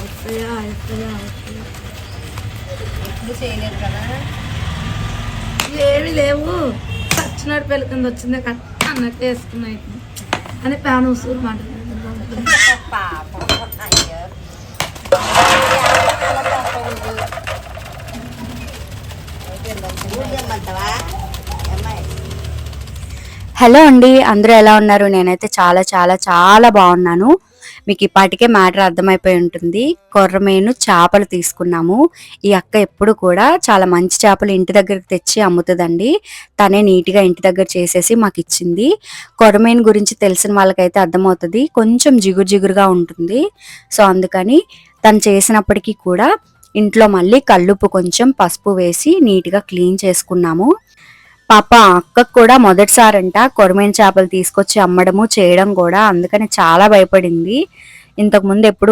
వస్తాయా అవుతాయా అవుతాయా ఎప్పుడు చేయలేదు కదా. ఏమి లేవు చచ్చినాడు పెళ్ళి కింద వచ్చిందే కట్ట అన్నట్టు వేసుకున్నాయి అని ప్యాన్ ఉసూరు మాట పాపం అయ్యో ఊరిమంటావా అమ్మాయి? హలో అండి, అందరూ ఎలా ఉన్నారు? నేనైతే చాలా చాలా చాలా బాగున్నాను. మీకు ఇప్పటికే మ్యాటర్ అర్థమైపోయి ఉంటుంది. కొర్రమేను చేపలు తీసుకున్నాము. ఈ అక్క ఎప్పుడు కూడా చాలా మంచి చేపలు ఇంటి దగ్గరికి తెచ్చి అమ్ముతుందండి. తనే నీట్గా ఇంటి దగ్గర చేసేసి మాకు ఇచ్చింది. కొర్రమేను గురించి తెలిసిన వాళ్ళకైతే అర్థమవుతుంది, కొంచెం జిగురు జిగురుగా ఉంటుంది. సో అందుకని తను చేసినప్పటికీ కూడా ఇంట్లో మళ్ళీ కల్లుప్పు కొంచెం పసుపు వేసి నీట్గా క్లీన్ చేసుకున్నాము. పాప అక్కకు కూడా మొదటిసారంట కొరమేను చేపలు తీసుకొచ్చి అమ్మడము చేయడం కూడా, అందుకని చాలా భయపడింది. ఇంతకు ముందు ఎప్పుడు